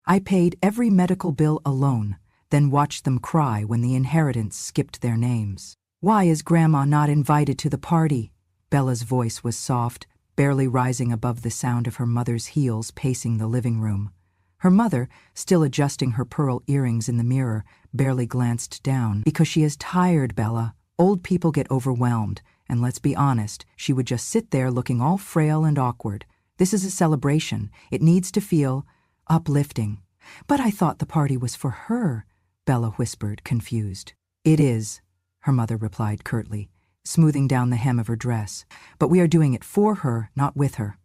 I paid every medical bill alone, then watched them cry when the inheritance skipped their names. Why is Grandma not invited to the party? Bella's voice was soft, barely rising above the sound of her mother's heels pacing the living room. Her mother, still adjusting her pearl earrings in the mirror, barely glanced down. Because she is tired, Bella. Old people get overwhelmed, and let's be honest, she would just sit there looking all frail and awkward. This is a celebration. It needs to feel uplifting. But I thought the party was for her, Bella whispered, confused. It is, her mother replied curtly, smoothing down the hem of her dress. But we are doing it for her, not with her.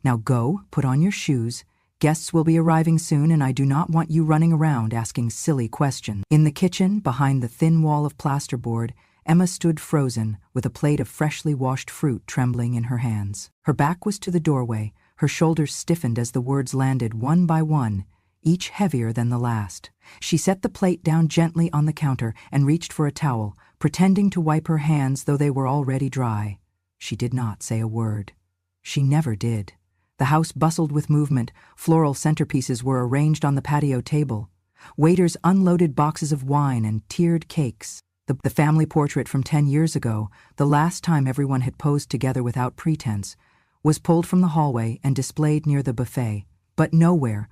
Now go, put on your shoes. Guests will be arriving soon, and I do not want you running around asking silly questions. In the kitchen, behind the thin wall of plasterboard, Emma stood frozen, with a plate of freshly washed fruit trembling in her hands. Her back was to the doorway, her shoulders stiffened as the words landed one by one, each heavier than the last. She set the plate down gently on the counter and reached for a towel, pretending to wipe her hands though they were already dry. She did not say a word. She never did. The house bustled with movement. Floral centerpieces were arranged on the patio table. Waiters unloaded boxes of wine and tiered cakes. The family portrait from 10 years ago, the last time everyone had posed together without pretense, was pulled from the hallway and displayed near the buffet. But nowhere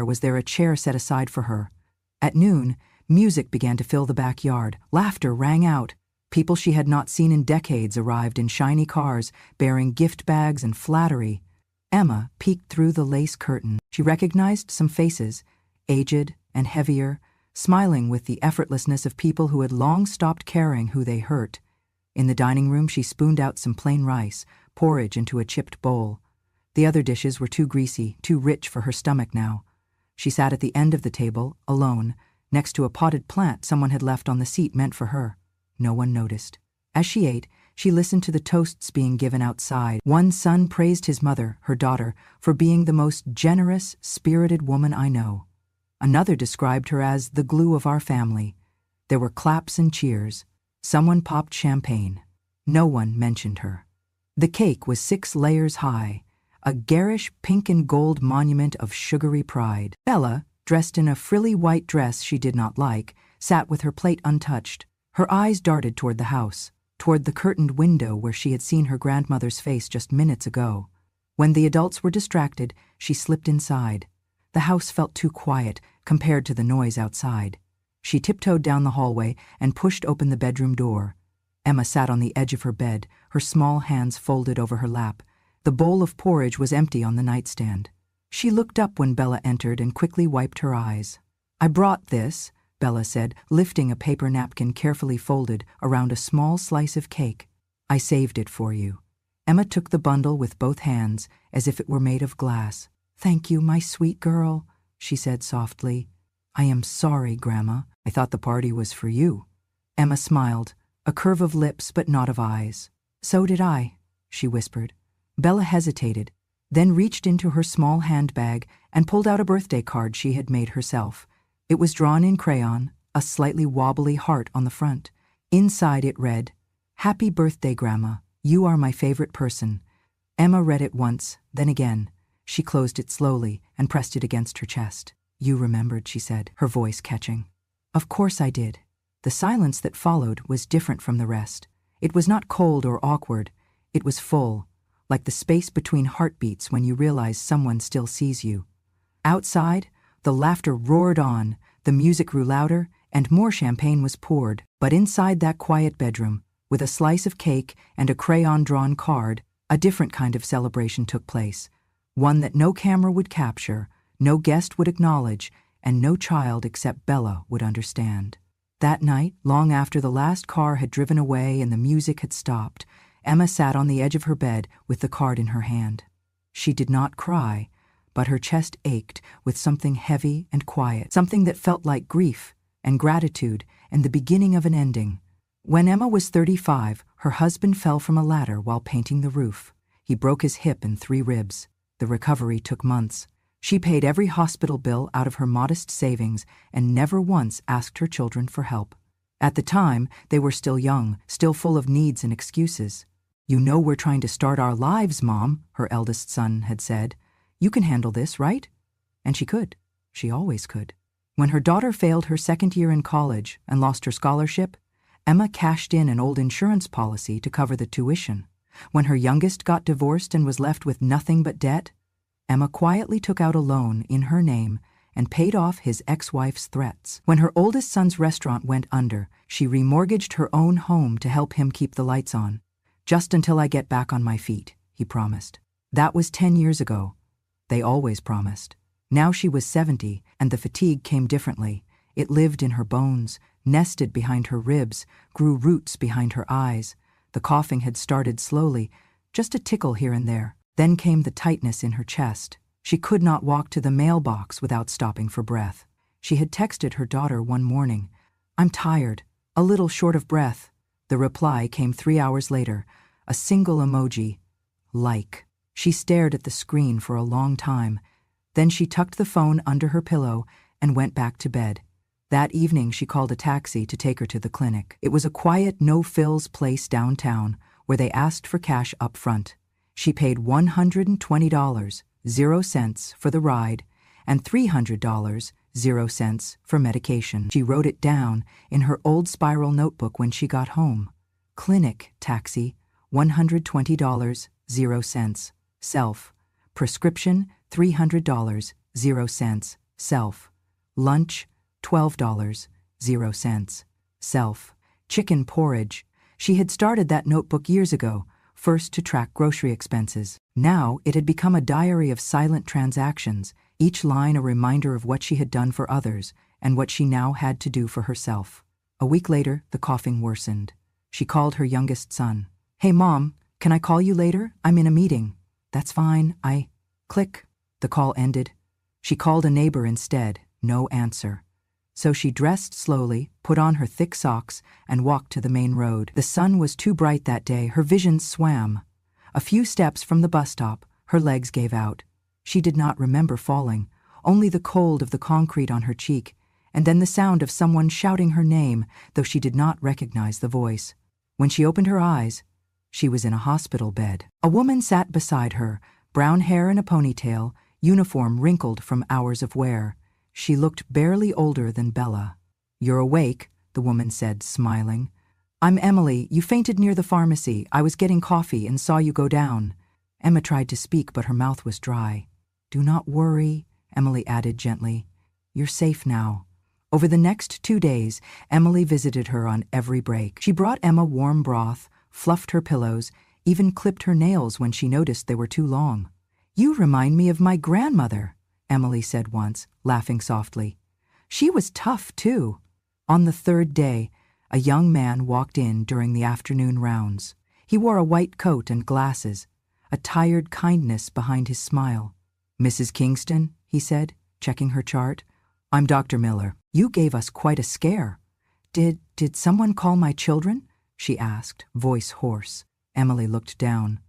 was there a chair set aside for her. At noon, music began to fill the backyard. Laughter rang out. People she had not seen in decades arrived in shiny cars, bearing gift bags and flattery. Emma peeked through the lace curtain. She recognized some faces, aged and heavier, smiling with the effortlessness of people who had long stopped caring who they hurt. In the dining room, she spooned out some plain rice, porridge into a chipped bowl. The other dishes were too greasy, too rich for her stomach now. She sat at the end of the table, alone, next to a potted plant someone had left on the seat meant for her. No one noticed. As she ate, she listened to the toasts being given outside. One son praised his mother, her daughter, for being the most generous, spirited woman I know. Another described her as the glue of our family. There were claps and cheers. Someone popped champagne. No one mentioned her. The cake was 6 layers high, a garish pink and gold monument of sugary pride. Bella, dressed in a frilly white dress she did not like, sat with her plate untouched. Her eyes darted toward the house, toward the curtained window where she had seen her grandmother's face just minutes ago. When the adults were distracted, she slipped inside. The house felt too quiet compared to the noise outside. She tiptoed down the hallway and pushed open the bedroom door. Emma sat on the edge of her bed, her small hands folded over her lap. The bowl of porridge was empty on the nightstand. She looked up when Bella entered and quickly wiped her eyes. "I brought this," Bella said, lifting a paper napkin carefully folded around a small slice of cake. "I saved it for you." Emma took the bundle with both hands, as if it were made of glass. "Thank you, my sweet girl," she said softly. "I am sorry, Grandma. I thought the party was for you." Emma smiled, a curve of lips but not of eyes. "So did I," she whispered. Bella hesitated, then reached into her small handbag and pulled out a birthday card she had made herself. It was drawn in crayon, a slightly wobbly heart on the front. Inside it read, "Happy birthday, Grandma. You are my favorite person." Emma read it once, then again. She closed it slowly and pressed it against her chest. "You remembered," she said, her voice catching. "Of course I did." The silence that followed was different from the rest. It was not cold or awkward. It was full, like the space between heartbeats when you realize someone still sees you. Outside, the laughter roared on, the music grew louder, and more champagne was poured. But inside that quiet bedroom, with a slice of cake and a crayon-drawn card, a different kind of celebration took place. One that no camera would capture, no guest would acknowledge, and no child except Bella would understand. That night, long after the last car had driven away and the music had stopped, Emma sat on the edge of her bed with the card in her hand. She did not cry, but her chest ached with something heavy and quiet, something that felt like grief and gratitude and the beginning of an ending. When Emma was 35, her husband fell from a ladder while painting the roof. He broke his hip and 3 ribs. The recovery took months. She paid every hospital bill out of her modest savings and never once asked her children for help. At the time, they were still young, still full of needs and excuses. "You know we're trying to start our lives, Mom," her eldest son had said. "You can handle this, right?" And she could. She always could. When her daughter failed her second year in college and lost her scholarship, Emma cashed in an old insurance policy to cover the tuition. When her youngest got divorced and was left with nothing but debt, Emma quietly took out a loan in her name and paid off his ex-wife's threats. When her oldest son's restaurant went under, she remortgaged her own home to help him keep the lights on. "Just until I get back on my feet," he promised. That was 10 years ago. They always promised. Now she was 70, and the fatigue came differently. It lived in her bones, nested behind her ribs, grew roots behind her eyes. The coughing had started slowly, just a tickle here and there. Then came the tightness in her chest. She could not walk to the mailbox without stopping for breath. She had texted her daughter one morning, "I'm tired, a little short of breath." The reply came 3 hours later, a single emoji, like. She stared at the screen for a long time. Then she tucked the phone under her pillow and went back to bed. That evening she called a taxi to take her to the clinic. It was a quiet, no-frills place downtown where they asked for cash up front. She paid $120.00 for the ride and $300.00 for medication. She wrote it down in her old spiral notebook when she got home. Clinic, taxi, $120.00. Self. Prescription, $300.00. Self. Lunch, $12.00. Self. Chicken porridge. She had started that notebook years ago, first to track grocery expenses. Now it had become a diary of silent transactions, each line a reminder of what she had done for others and what she now had to do for herself. A week later, the coughing worsened. She called her youngest son. "Hey, Mom, can I call you later? I'm in a meeting." "That's fine, Click. The call ended. She called a neighbor instead. No answer. So she dressed slowly, put on her thick socks, and walked to the main road. The sun was too bright that day. Her vision swam. A few steps from the bus stop, her legs gave out. She did not remember falling, only the cold of the concrete on her cheek, and then the sound of someone shouting her name, though she did not recognize the voice. When she opened her eyes, she was in a hospital bed. A woman sat beside her, brown hair in a ponytail, uniform wrinkled from hours of wear. She looked barely older than Bella. "You're awake," the woman said, smiling. "I'm Emily. You fainted near the pharmacy. I was getting coffee and saw you go down." Emma tried to speak, but her mouth was dry. "Do not worry," Emily added gently. "You're safe now." Over the next 2 days, Emily visited her on every break. She brought Emma warm broth, fluffed her pillows, even clipped her nails when she noticed they were too long. "You remind me of my grandmother," Emily said once, laughing softly. "She was tough, too." On the 3rd day, a young man walked in during the afternoon rounds. He wore a white coat and glasses, a tired kindness behind his smile. "Mrs. Kingston," he said, checking her chart. "I'm Dr. Miller. You gave us quite a scare." Did someone call my children?" she asked, voice hoarse. Emily looked down.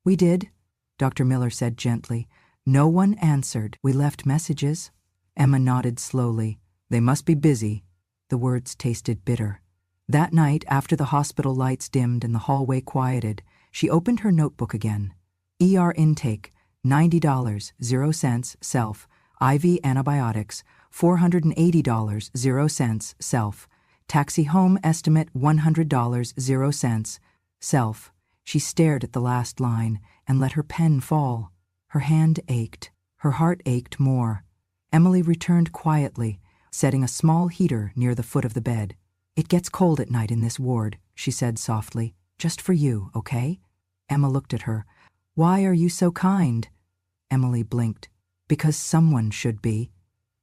"We did," Dr. Miller said gently. "No one answered. We left messages." Emma nodded slowly. "They must be busy." The words tasted bitter. That night, after the hospital lights dimmed and the hallway quieted, she opened her notebook again. ER intake, $90.00. Self. IV antibiotics, $480.00. Self. Taxi home estimate, $100.00. Self. She stared at the last line and let her pen fall. Her hand ached. Her heart ached more. Emily returned quietly, setting a small heater near the foot of the bed. "It gets cold at night in this ward," she said softly. "Just for you, okay?" Emma looked at her. "Why are you so kind?" Emily blinked. "Because someone should be."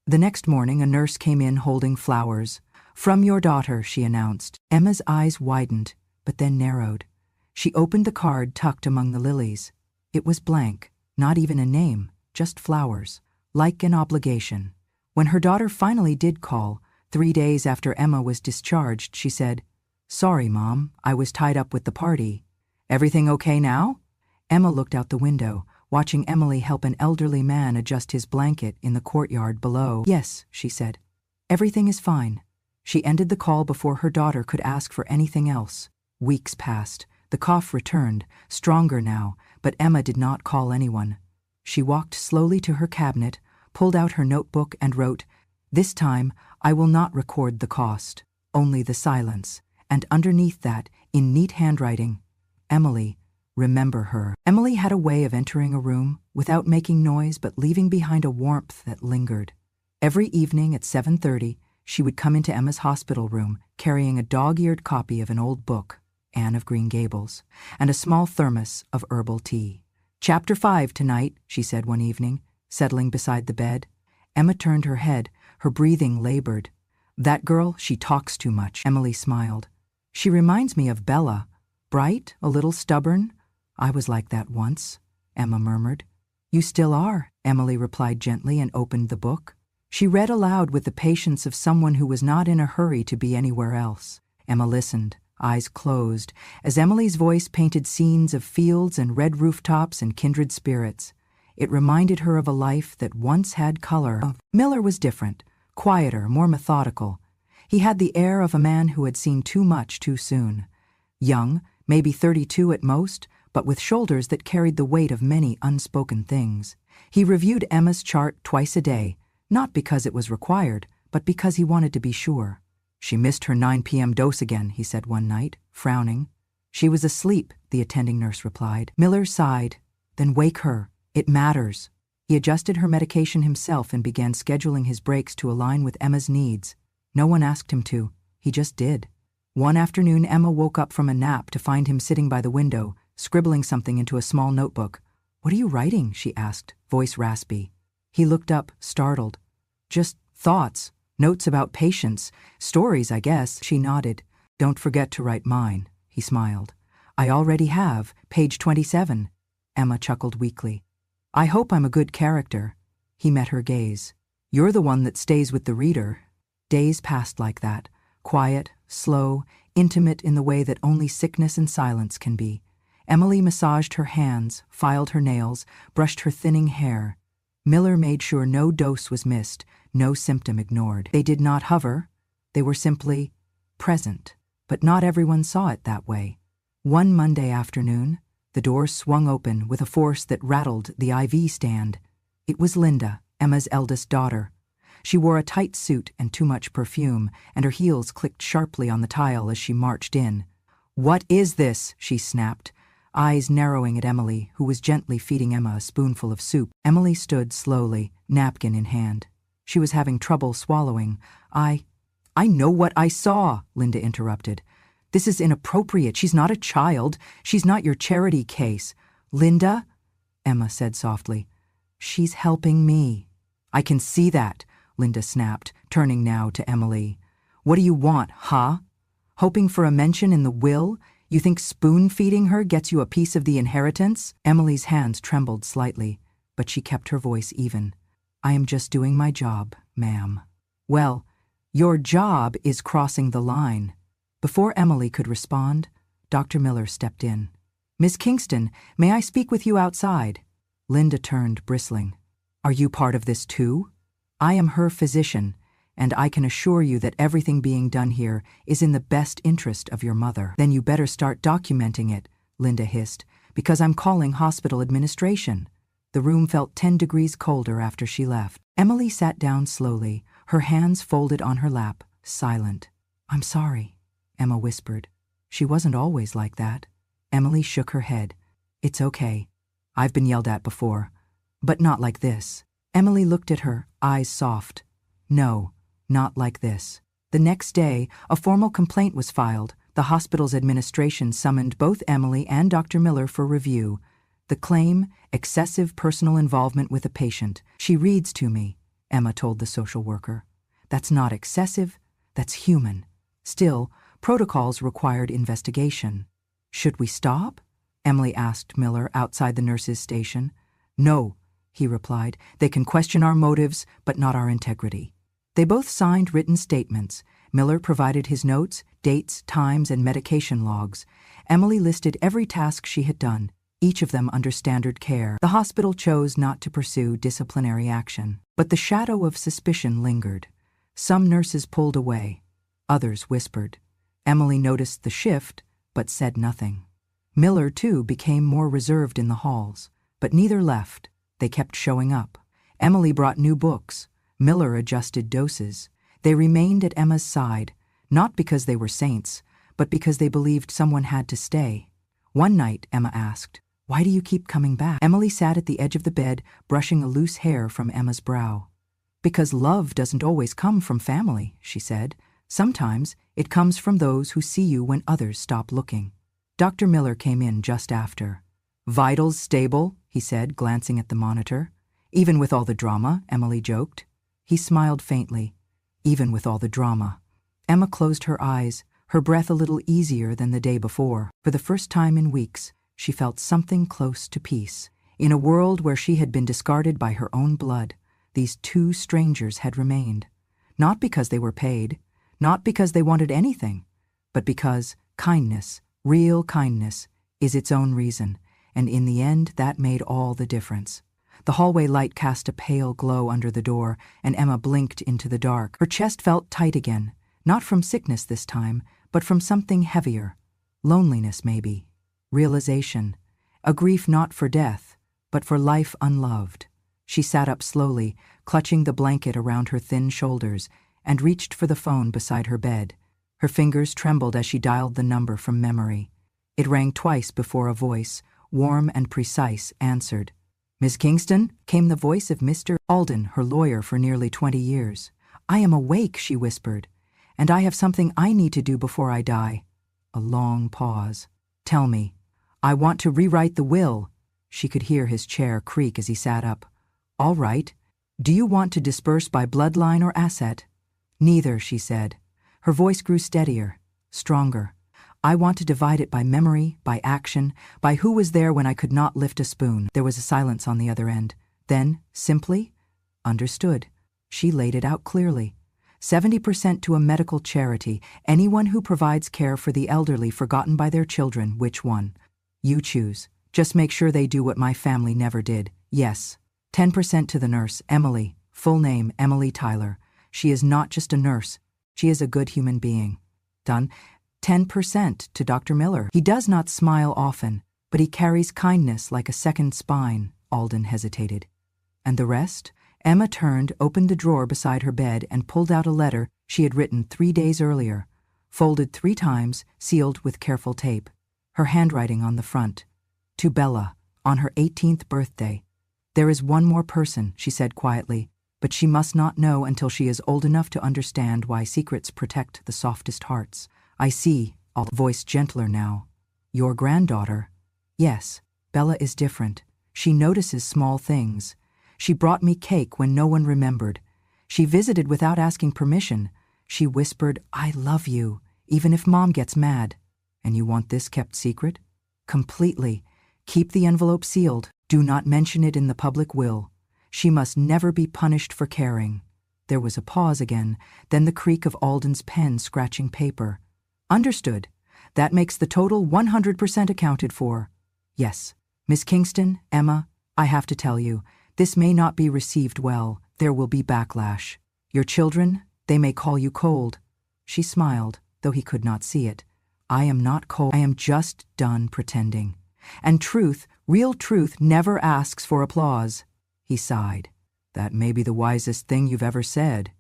The next morning, a nurse came in holding flowers. "From your daughter," she announced. Emma's eyes widened, but then narrowed. She opened the card tucked among the lilies. It was blank, not even a name, just flowers, like an obligation. When her daughter finally did call, 3 days after Emma was discharged, she said, "Sorry, Mom, I was tied up with the party." "Everything okay now?" Emma looked out the window, watching Emily help an elderly man adjust his blanket in the courtyard below. "Yes," she said. "Everything is fine." She ended the call before her daughter could ask for anything else. Weeks passed. The cough returned, stronger now, but Emma did not call anyone. She walked slowly to her cabinet, pulled out her notebook and wrote, "This time, I will not record the cost, only the silence." And underneath that, in neat handwriting, "Emily, remember her." Emily had a way of entering a room without making noise but leaving behind a warmth that lingered. Every evening at 7:30, she would come into Emma's hospital room carrying a dog-eared copy of an old book, Anne of Green Gables, and a small thermos of herbal tea. "Chapter 5 tonight," she said one evening, settling beside the bed. Emma turned her head, her breathing labored. "That girl, she talks too much." Emily smiled. "She reminds me of Bella. Bright, a little stubborn. I was like that once," Emma murmured. "You still are," Emily replied gently and opened the book. She read aloud with the patience of someone who was not in a hurry to be anywhere else. Emma listened, eyes closed, as Emily's voice painted scenes of fields and red rooftops and kindred spirits. It reminded her of a life that once had color. Miller was different, quieter, more methodical. He had the air of a man who had seen too much too soon. Young, maybe 32 at most, but with shoulders that carried the weight of many unspoken things. He reviewed Emma's chart twice a day, not because it was required, but because he wanted to be sure. "She missed her 9 p.m. dose again," he said one night, frowning. "She was asleep," the attending nurse replied. Miller sighed. "Then wake her. It matters." He adjusted her medication himself and began scheduling his breaks to align with Emma's needs. No one asked him to. He just did. One afternoon, Emma woke up from a nap to find him sitting by the window, scribbling something into a small notebook. "What are you writing?" she asked, voice raspy. He looked up, startled. "Just thoughts, notes about patients, stories, I guess." She nodded. "Don't forget to write mine," he smiled. "I already have, page 27. Emma chuckled weakly. "I hope I'm a good character." He met her gaze. "You're the one that stays with the reader." Days passed like that, quiet, slow, intimate in the way that only sickness and silence can be. Emily massaged her hands, filed her nails, brushed her thinning hair. Miller made sure no dose was missed, no symptom ignored. They did not hover. They were simply present. But not everyone saw it that way. One Monday afternoon, the door swung open with a force that rattled the IV stand. It was Linda, Emma's eldest daughter. She wore a tight suit and too much perfume, and her heels clicked sharply on the tile as she marched in. "What is this?" she snapped, eyes narrowing at Emily, who was gently feeding Emma a spoonful of soup. Emily stood slowly, napkin in hand. She was having trouble swallowing. I know what I saw," Linda interrupted. "This is inappropriate. She's not a child. She's not your charity case." "Linda," Emma said softly, "she's helping me." "I can see that," Linda snapped, turning now to Emily. "What do you want, huh? Hoping for a mention in the will? You think spoon-feeding her gets you a piece of the inheritance?" Emily's hands trembled slightly, but she kept her voice even. "I am just doing my job, ma'am." "Well, your job is crossing the line." Before Emily could respond, Dr. Miller stepped in. "Miss Kingston, may I speak with you outside?" Linda turned, bristling. "Are you part of this too? I am her physician, and I can assure you that everything being done here is in the best interest of your mother." "Then you better start documenting it," Linda hissed, "because I'm calling hospital administration." The room felt 10 degrees colder after she left. Emily sat down slowly, her hands folded on her lap, silent. "I'm sorry," Emma whispered. "She wasn't always like that." Emily shook her head. "It's okay. I've been yelled at before, but not like this." Emily looked at her, eyes soft. "No, not like this." The next day, a formal complaint was filed. The hospital's administration summoned both Emily and Dr. Miller for review. The claim, excessive personal involvement with a patient. "She reads to me," Emma told the social worker. "That's not excessive, that's human." Still, protocols required investigation. "Should we stop?" Emily asked Miller outside the nurse's station. "No," he replied. "They can question our motives, but not our integrity." They both signed written statements. Miller provided his notes, dates, times, and medication logs. Emily listed every task she had done, each of them under standard care. The hospital chose not to pursue disciplinary action, but the shadow of suspicion lingered. Some nurses pulled away. Others whispered. Emily noticed the shift, but said nothing. Miller, too, became more reserved in the halls, but neither left. They kept showing up. Emily brought new books. Miller adjusted doses. They remained at Emma's side, not because they were saints, but because they believed someone had to stay. One night, Emma asked, "Why do you keep coming back?" Emily sat at the edge of the bed, brushing a loose hair from Emma's brow. "Because love doesn't always come from family," she said. "Sometimes it comes from those who see you when others stop looking." Dr. Miller came in just after. "Vitals stable," he said, glancing at the monitor. "Even with all the drama," Emily joked. He smiled faintly. "Even with all the drama." Emma closed her eyes, her breath a little easier than the day before. For the first time in weeks, she felt something close to peace. In a world where she had been discarded by her own blood, these two strangers had remained. Not because they were paid, not because they wanted anything, but because kindness, real kindness, is its own reason, and in the end that made all the difference. The hallway light cast a pale glow under the door, and Emma blinked into the dark. Her chest felt tight again, not from sickness this time, but from something heavier. Loneliness, maybe. Realization. A grief not for death, but for life unloved. She sat up slowly, clutching the blanket around her thin shoulders, and reached for the phone beside her bed. Her fingers trembled as she dialed the number from memory. It rang twice before a voice, warm and precise, answered. "Miss Kingston?" came the voice of Mr. Alden, her lawyer for nearly 20 years. "I am awake," she whispered, "and I have something I need to do before I die." A long pause. "Tell me. I want to rewrite the will." She could hear his chair creak as he sat up. "All right. Do you want to disperse by bloodline or asset?" "Neither," she said. Her voice grew steadier, stronger. "I want to divide it by memory, by action, by who was there when I could not lift a spoon." There was a silence on the other end. Then, simply, "Understood." She laid it out clearly. 70% to a medical charity, anyone who provides care for the elderly forgotten by their children. Which one? You choose. Just make sure they do what my family never did. Yes. 10% to the nurse, Emily. Full name, Emily Tyler. She is not just a nurse. She is a good human being. Done. 10% to Dr. Miller. He does not smile often, but he carries kindness like a second spine. Alden hesitated. And the rest? Emma turned, opened the drawer beside her bed, and pulled out a letter she had written 3 days earlier, folded 3 times, sealed with careful tape. Her handwriting on the front. To Bella, on her 18th birthday. "There is one more person," she said quietly, "but she must not know until she is old enough to understand why secrets protect the softest hearts. I see," voice gentler now. "Your granddaughter." "Yes, Bella is different. She notices small things. She brought me cake when no one remembered. She visited without asking permission. She whispered, 'I love you,' even if Mom gets mad." "And you want this kept secret?" "Completely. Keep the envelope sealed. Do not mention it in the public will. She must never be punished for caring." There was a pause again, then the creak of Alden's pen scratching paper. "Understood. That makes the total 100% accounted for." "Yes. Miss Kingston, Emma, I have to tell you, this may not be received well. There will be backlash. Your children, they may call you cold." She smiled, though he could not see it. "I am not cold. I am just done pretending. And truth, real truth, never asks for applause." He sighed. "That may be the wisest thing you've ever said."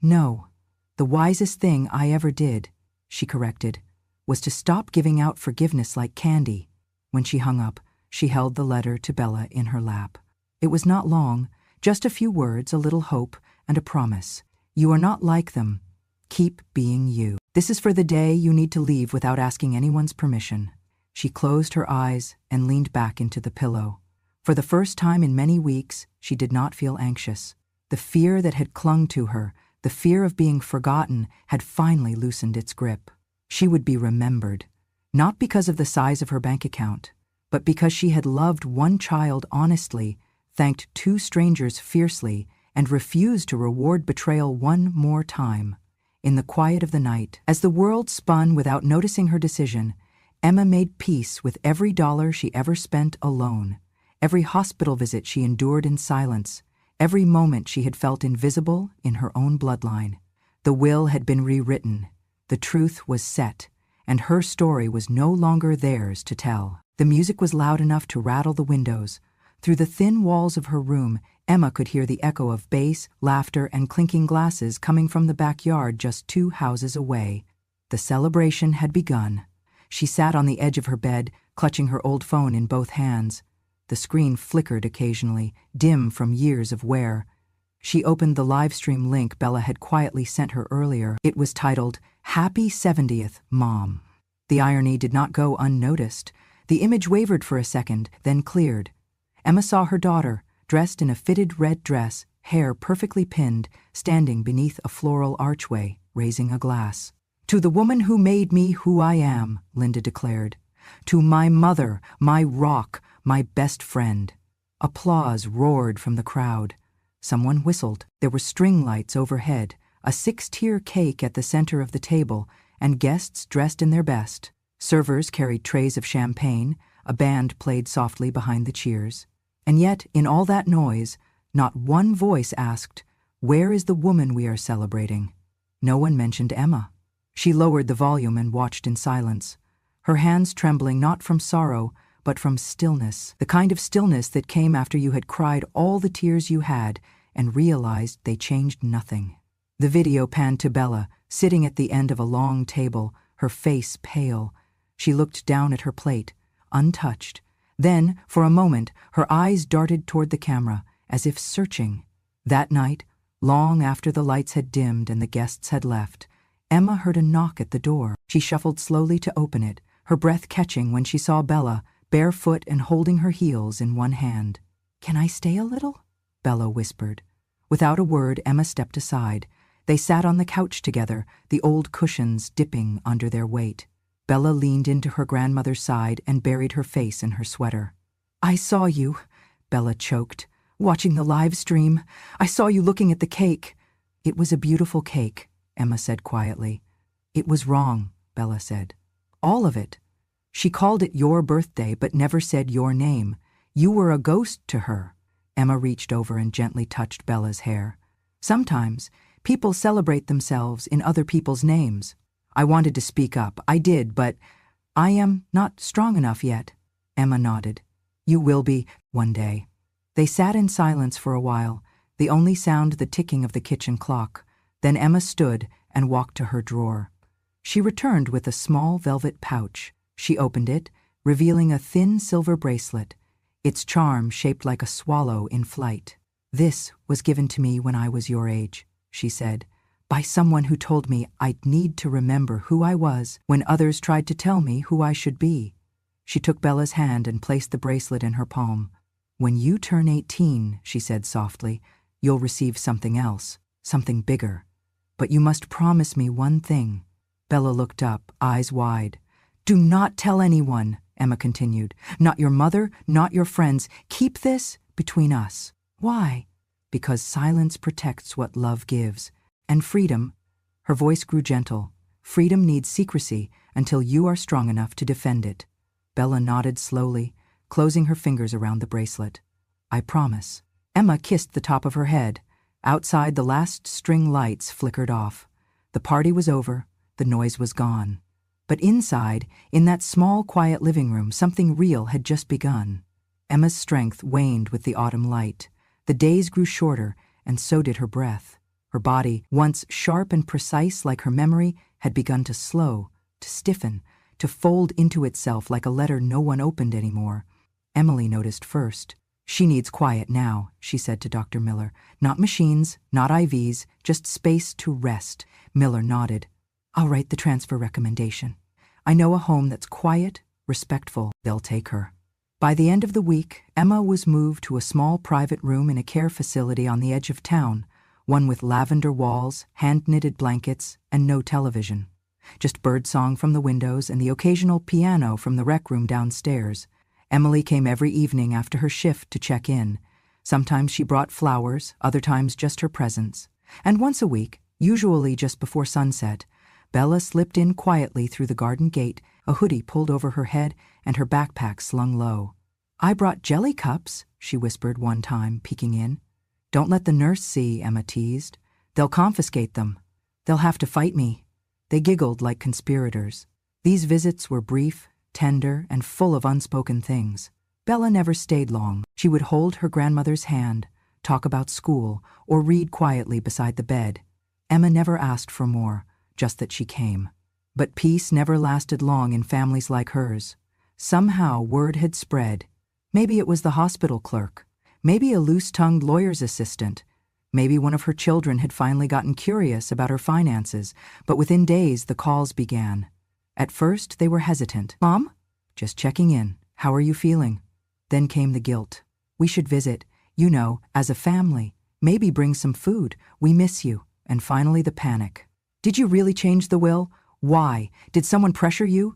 "No, the wisest thing I ever did," she corrected, "was to stop giving out forgiveness like candy." When she hung up, she held the letter to Bella in her lap. It was not long, just a few words, a little hope, and a promise. "You are not like them. Keep being you. This is for the day you need to leave without asking anyone's permission." She closed her eyes and leaned back into the pillow. For the first time in many weeks, she did not feel anxious. The fear that had clung to her, the fear of being forgotten, had finally loosened its grip. She would be remembered, not because of the size of her bank account, but because she had loved one child honestly, thanked 2 strangers fiercely, and refused to reward betrayal one more time. In the quiet of the night, as the world spun without noticing her decision, Emma made peace with every dollar she ever spent alone, every hospital visit she endured in silence, every moment she had felt invisible in her own bloodline. The will had been rewritten, the truth was set, and her story was no longer theirs to tell. The music was loud enough to rattle the windows. Through the thin walls of her room, Emma could hear the echo of bass, laughter, and clinking glasses coming from the backyard just 2 houses away. The celebration had begun. She sat on the edge of her bed, clutching her old phone in both hands. The screen flickered occasionally, dim from years of wear. She opened the livestream link Bella had quietly sent her earlier. It was titled, "Happy 70th, Mom." The irony did not go unnoticed. The image wavered for a second, then cleared. Emma saw her daughter, dressed in a fitted red dress, hair perfectly pinned, standing beneath a floral archway, raising a glass. "To the woman who made me who I am," Linda declared. "To my mother, my rock, my best friend." Applause roared from the crowd. Someone whistled. There were string lights overhead, a 6-tier cake at the center of the table, and guests dressed in their best. Servers carried trays of champagne, a band played softly behind the cheers. And yet, in all that noise, not one voice asked, "Where is the woman we are celebrating?" No one mentioned Emma. She lowered the volume and watched in silence, her hands trembling not from sorrow, but from stillness, the kind of stillness that came after you had cried all the tears you had and realized they changed nothing. The video panned to Bella, sitting at the end of a long table, her face pale. She looked down at her plate, untouched. Then, for a moment, her eyes darted toward the camera, as if searching. That night, long after the lights had dimmed and the guests had left, Emma heard a knock at the door. She shuffled slowly to open it, her breath catching when she saw Bella, barefoot and holding her heels in one hand. "Can I stay a little?" Bella whispered. Without a word, Emma stepped aside. They sat on the couch together, the old cushions dipping under their weight. Bella leaned into her grandmother's side and buried her face in her sweater. "I saw you," Bella choked, "watching the live stream. I saw you looking at the cake." "It was a beautiful cake," Emma said quietly. "It was wrong," Bella said. "All of it. She called it your birthday but never said your name. You were a ghost to her." Emma reached over and gently touched Bella's hair. "Sometimes people celebrate themselves in other people's names. I wanted to speak up. I did, but I am not strong enough yet." Emma nodded. "You will be, one day." They sat in silence for a while, the only sound the ticking of the kitchen clock. Then Emma stood and walked to her drawer. She returned with a small velvet pouch. She opened it, revealing a thin silver bracelet, its charm shaped like a swallow in flight. "This was given to me when I was your age," she said, "by someone who told me I'd need to remember who I was when others tried to tell me who I should be." She took Bella's hand and placed the bracelet in her palm. "When you turn 18, she said softly, "you'll receive something else, something bigger. But you must promise me one thing." Bella looked up, eyes wide. "Do not tell anyone," Emma continued. "Not your mother, not your friends. Keep this between us." "Why?" "Because silence protects what love gives. And freedom," her voice grew gentle, "freedom needs secrecy until you are strong enough to defend it." Bella nodded slowly, closing her fingers around the bracelet. "I promise." Emma kissed the top of her head. Outside, the last string lights flickered off. The party was over, the noise was gone. But inside, in that small, quiet living room, something real had just begun. Emma's strength waned with the autumn light. The days grew shorter, and so did her breath. Her body, once sharp and precise like her memory, had begun to slow, to stiffen, to fold into itself like a letter no one opened anymore. Emily noticed first. "She needs quiet now," she said to Dr. Miller. "Not machines, not IVs, just space to rest." Miller nodded. "I'll write the transfer recommendation. I know a home that's quiet, respectful. They'll take her." By the end of the week, Emma was moved to a small private room in a care facility on the edge of town, one with lavender walls, hand-knitted blankets, and no television. Just birdsong from the windows and the occasional piano from the rec room downstairs. Emily came every evening after her shift to check in. Sometimes she brought flowers, other times just her presence. And once a week, usually just before sunset, Bella slipped in quietly through the garden gate, a hoodie pulled over her head and her backpack slung low. "I brought jelly cups," she whispered one time, peeking in. "Don't let the nurse see," Emma teased. "They'll confiscate them. They'll have to fight me." They giggled like conspirators. These visits were brief, tender, and full of unspoken things. Bella never stayed long. She would hold her grandmother's hand, talk about school, or read quietly beside the bed. Emma never asked for more, just that she came. But peace never lasted long in families like hers. Somehow word had spread. Maybe it was the hospital clerk. Maybe a loose-tongued lawyer's assistant. Maybe one of her children had finally gotten curious about her finances, but within days the calls began. At first they were hesitant. "Mom? Just checking in. How are you feeling?" Then came the guilt. "We should visit, you know, as a family. Maybe bring some food. We miss you." And finally the panic. "Did you really change the will? Why? Did someone pressure you?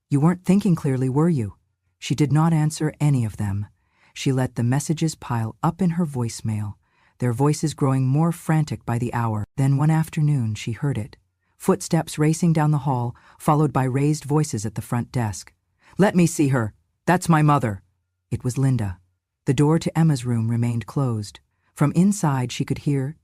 You weren't thinking clearly, were you?" She did not answer any of them. She let the messages pile up in her voicemail, their voices growing more frantic by the hour. Then one afternoon she heard it. Footsteps racing down the hall, followed by raised voices at the front desk. "Let me see her. That's my mother." It was Linda. The door to Emma's room remained closed. From inside she could hear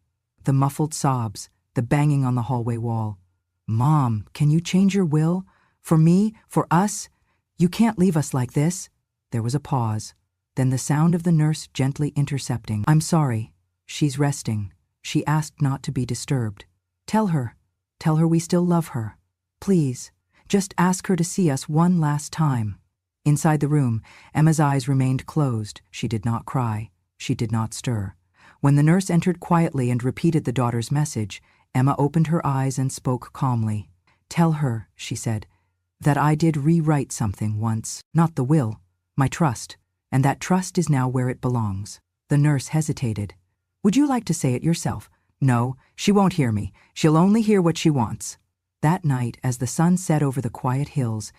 the muffled sobs, the banging on the hallway wall. "Mom, can you change your will? For me, for us? You can't leave us like this." There was a pause, then the sound of the nurse gently intercepting. "I'm sorry. She's resting. She asked not to be disturbed. Tell her we still love her. Please, just ask her to see us one last time." Inside the room, Emma's eyes remained closed. She did not cry. She did not stir. When the nurse entered quietly and repeated the daughter's message, Emma opened her eyes and spoke calmly. "Tell her," she said, "that I did rewrite something once, not the will, my trust, and that trust is now where it belongs." The nurse hesitated. "Would you like to say it yourself?" "No, she won't hear me. She'll only hear what she wants." That night, as the sun set over the quiet hills,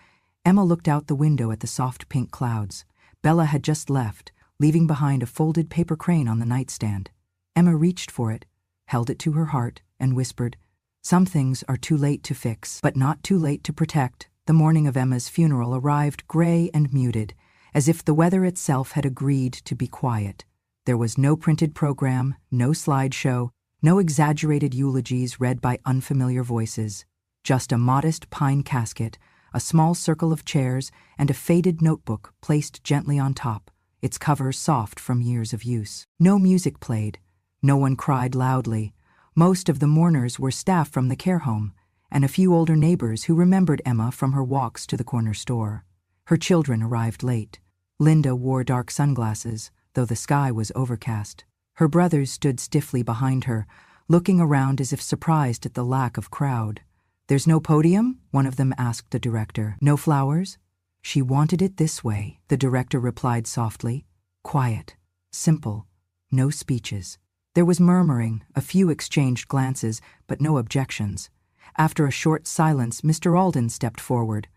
Emma looked out the window at the soft pink clouds. Bella had just left, leaving behind a folded paper crane on the nightstand. Emma reached for it, held it to her heart, and whispered, "Some things are too late to fix, but not too late to protect." The morning of Emma's funeral arrived gray and muted, as if the weather itself had agreed to be quiet. There was no printed program, no slideshow, no exaggerated eulogies read by unfamiliar voices. Just a modest pine casket, a small circle of chairs, and a faded notebook placed gently on top, its cover soft from years of use. No music played. No one cried loudly. Most of the mourners were staff from the care home, and a few older neighbors who remembered Emma from her walks to the corner store. Her children arrived late. Linda wore dark sunglasses, though the sky was overcast. Her brothers stood stiffly behind her, looking around as if surprised at the lack of crowd. "There's no podium?" one of them asked the director. "No flowers?" "She wanted it this way," the director replied softly. "Quiet. Simple. No speeches." There was murmuring, a few exchanged glances, but no objections. After a short silence, Mr. Alden stepped forward.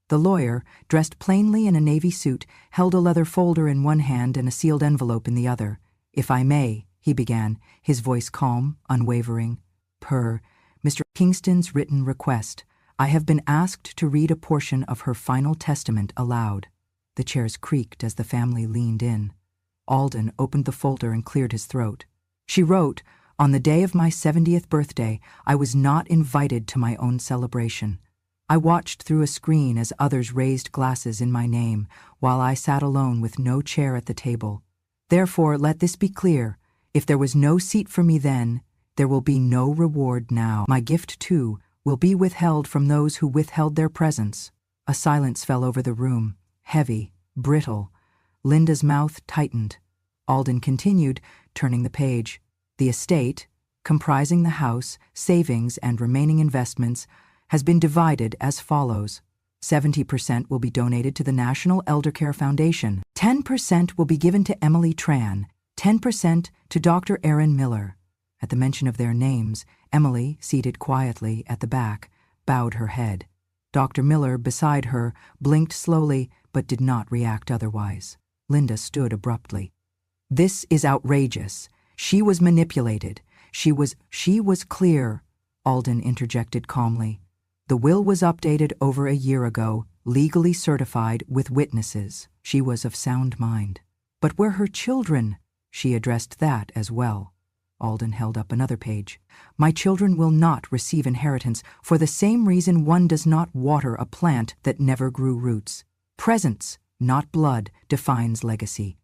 The lawyer, dressed plainly in a navy suit, held a leather folder in one hand and a sealed envelope in the other. "If I may," he began, his voice calm, unwavering. "Per Mr. Kingston's written request, I have been asked to read a portion of her final testament aloud." The chairs creaked as the family leaned in. Alden opened the folder and cleared his throat. She wrote, "On the day of my 70th birthday, I was not invited to my own celebration. I watched through a screen as others raised glasses in my name, while I sat alone with no chair at the table. Therefore, let this be clear. If there was no seat for me then, there will be no reward now. My gift, too, will be withheld from those who withheld their presence." A silence fell over the room, heavy, brittle. Linda's mouth tightened. Alden continued, turning the page. "The estate, comprising the house, savings, and remaining investments, has been divided as follows. 70% will be donated to the National Eldercare Foundation. 10% will be given to Emily Tran. 10% to Dr. Aaron Miller." At the mention of their names, Emily, seated quietly at the back, bowed her head. Dr. Miller, beside her, blinked slowly but did not react otherwise. Linda stood abruptly. "This is outrageous. She was manipulated. She was clear," Alden interjected calmly. "The will was updated over a year ago, legally certified with witnesses. She was of sound mind. But where her children?" She addressed that as well. Alden held up another page. "My children will not receive inheritance for the same reason one does not water a plant that never grew roots. Presents not blood, defines legacy.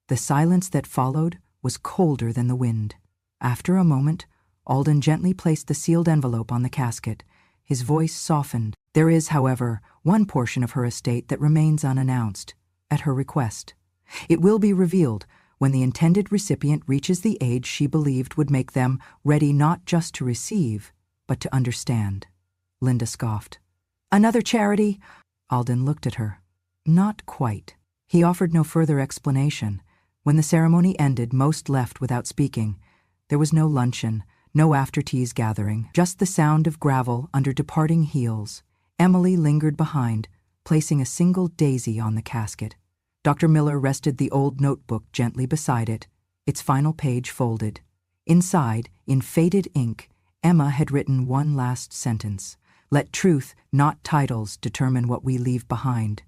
The silence that followed was colder than the wind. After a moment, Alden gently placed the sealed envelope on the casket. His voice softened. There is, however, one portion of her estate that remains unannounced, at her request. It will be revealed when the intended recipient reaches the age she believed would make them ready not just to receive, but to understand. Linda scoffed. Another charity? Alden looked at her. Not quite. He offered no further explanation. When the ceremony ended, most left without speaking. There was no luncheon, no after-teas gathering, just the sound of gravel under departing heels. Emily lingered behind, placing a single daisy on the casket. Dr. Miller rested the old notebook gently beside it, its final page folded. Inside, in faded ink, Emma had written one last sentence. Let truth, not titles, determine what we leave behind.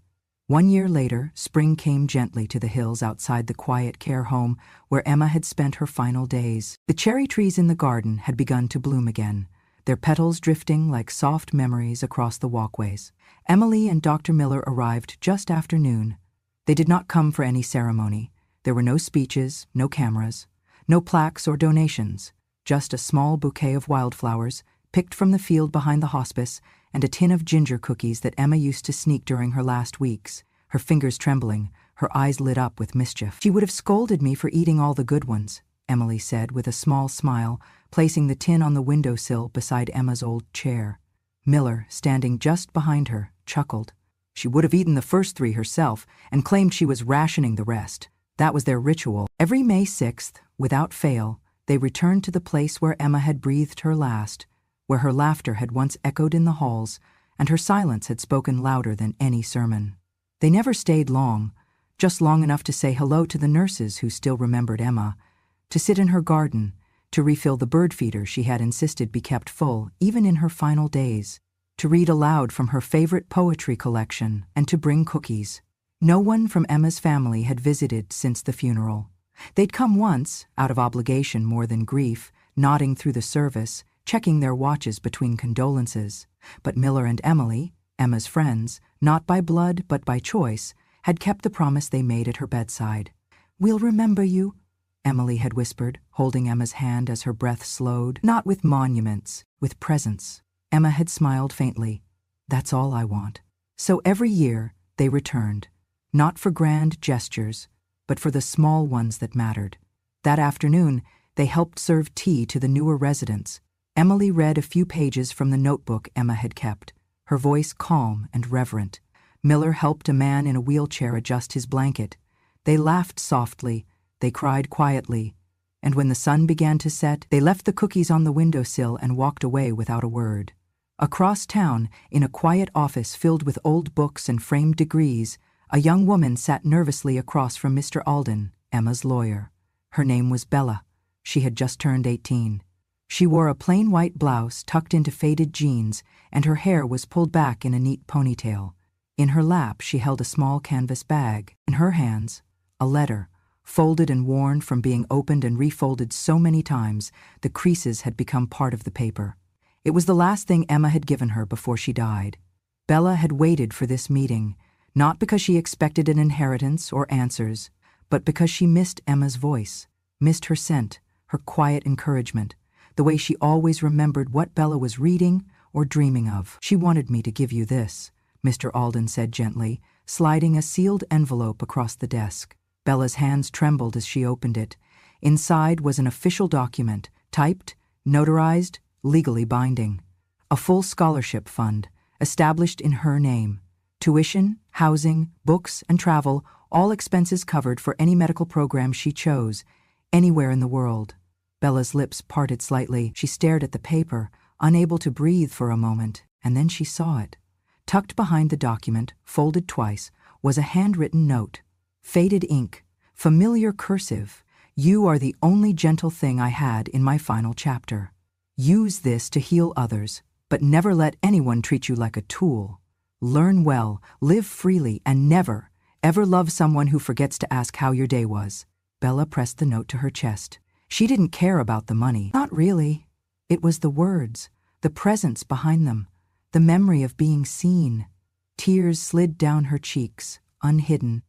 1 year later, spring came gently to the hills outside the quiet care home where Emma had spent her final days. The cherry trees in the garden had begun to bloom again, their petals drifting like soft memories across the walkways. Emily and Dr. Miller arrived just after noon. They did not come for any ceremony. There were no speeches, no cameras, no plaques or donations, just a small bouquet of wildflowers, picked from the field behind the hospice, and a tin of ginger cookies that Emma used to sneak during her last weeks, her fingers trembling, her eyes lit up with mischief. She would have scolded me for eating all the good ones, Emily said with a small smile, placing the tin on the windowsill beside Emma's old chair. Miller, standing just behind her, chuckled. She would have eaten the first 3 herself and claimed she was rationing the rest. That was their ritual. Every May 6th, without fail, they returned to the place where Emma had breathed her last, where her laughter had once echoed in the halls, and her silence had spoken louder than any sermon. They never stayed long, just long enough to say hello to the nurses who still remembered Emma, to sit in her garden, to refill the bird feeder she had insisted be kept full even in her final days, to read aloud from her favorite poetry collection, and to bring cookies. No one from Emma's family had visited since the funeral. They'd come once, out of obligation more than grief, nodding through the service, checking their watches between condolences. But Miller and Emily, Emma's friends, not by blood but by choice, had kept the promise they made at her bedside. "We'll remember you," Emily had whispered, holding Emma's hand as her breath slowed. "Not with monuments, with presence." Emma had smiled faintly. "That's all I want." So every year they returned, not for grand gestures, but for the small ones that mattered. That afternoon, they helped serve tea to the newer residents. Emily read a few pages from the notebook Emma had kept, her voice calm and reverent. Miller helped a man in a wheelchair adjust his blanket. They laughed softly, they cried quietly, and when the sun began to set, they left the cookies on the windowsill and walked away without a word. Across town, in a quiet office filled with old books and framed degrees, a young woman sat nervously across from Mr. Alden, Emma's lawyer. Her name was Bella. She had just turned 18. She wore a plain white blouse tucked into faded jeans, and her hair was pulled back in a neat ponytail. In her lap she held a small canvas bag. In her hands, a letter, folded and worn from being opened and refolded so many times, the creases had become part of the paper. It was the last thing Emma had given her before she died. Bella had waited for this meeting, not because she expected an inheritance or answers, but because she missed Emma's voice, missed her scent, her quiet encouragement, the way she always remembered what Bella was reading or dreaming of. "She wanted me to give you this," Mr. Alden said gently, sliding a sealed envelope across the desk. Bella's hands trembled as she opened it. Inside was an official document, typed, notarized, legally binding. A full scholarship fund, established in her name. Tuition, housing, books, and travel, all expenses covered for any medical program she chose, anywhere in the world. Bella's lips parted slightly. She stared at the paper, unable to breathe for a moment, and then she saw it. Tucked behind the document, folded twice, was a handwritten note. Faded ink, familiar cursive. "You are the only gentle thing I had in my final chapter. Use this to heal others, but never let anyone treat you like a tool. Learn well, live freely, and never, ever love someone who forgets to ask how your day was." Bella pressed the note to her chest. She didn't care about the money. Not really. It was the words, the presence behind them, the memory of being seen. Tears slid down her cheeks, unhidden.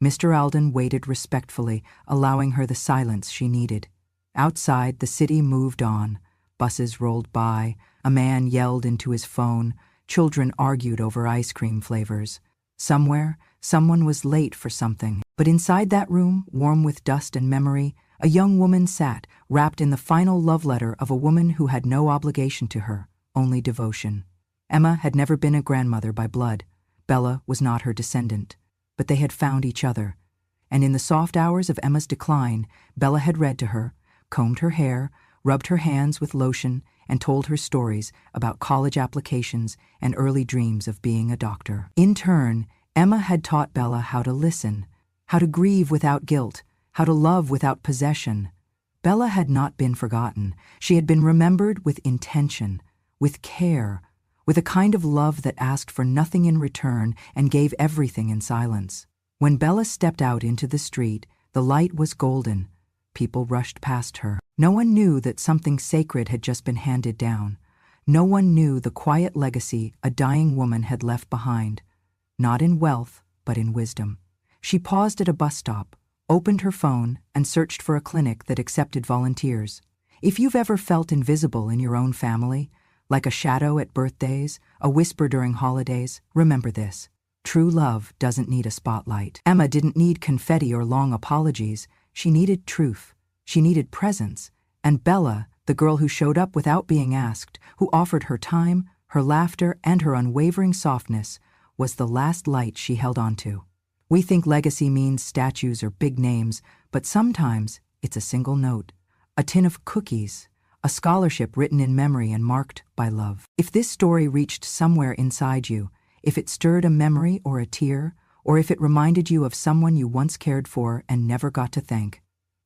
Mr. Alden waited respectfully, allowing her the silence she needed. Outside, the city moved on. Buses rolled by, a man yelled into his phone, children argued over ice cream flavors. Somewhere, someone was late for something. But inside that room, warm with dust and memory, a young woman sat, wrapped in the final love letter of a woman who had no obligation to her, only devotion. Emma had never been a grandmother by blood. Bella was not her descendant. But they had found each other. And in the soft hours of Emma's decline, Bella had read to her, combed her hair, rubbed her hands with lotion, and told her stories about college applications and early dreams of being a doctor. In turn, Emma had taught Bella how to listen, how to grieve without guilt, how to love without possession. Bella had not been forgotten. She had been remembered with intention, with care, with a kind of love that asked for nothing in return and gave everything in silence. When Bella stepped out into the street, the light was golden. People rushed past her. No one knew that something sacred had just been handed down. No one knew the quiet legacy a dying woman had left behind, not in wealth, but in wisdom. She paused at a bus stop, opened her phone, and searched for a clinic that accepted volunteers. If you've ever felt invisible in your own family, like a shadow at birthdays, a whisper during holidays, remember this. True love doesn't need a spotlight. Emma didn't need confetti or long apologies. She needed truth. She needed presence. And Bella, the girl who showed up without being asked, who offered her time, her laughter, and her unwavering softness, was the last light she held on to. We think legacy means statues or big names, but sometimes it's a single note, a tin of cookies, a scholarship written in memory and marked by love. If this story reached somewhere inside you, if it stirred a memory or a tear, or if it reminded you of someone you once cared for and never got to thank,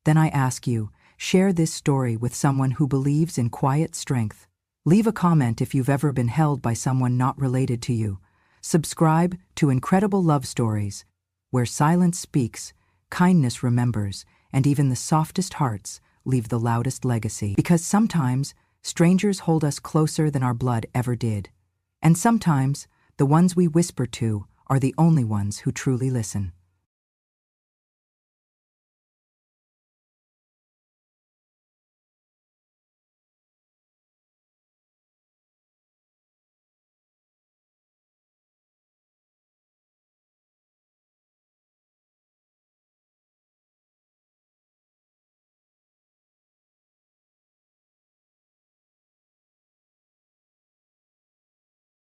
then I ask you, share this story with someone who believes in quiet strength. Leave a comment if you've ever been held by someone not related to you. Subscribe to Incredible Love Stories, where silence speaks, kindness remembers, and even the softest hearts leave the loudest legacy. Because sometimes, strangers hold us closer than our blood ever did. And sometimes, the ones we whisper to are the only ones who truly listen.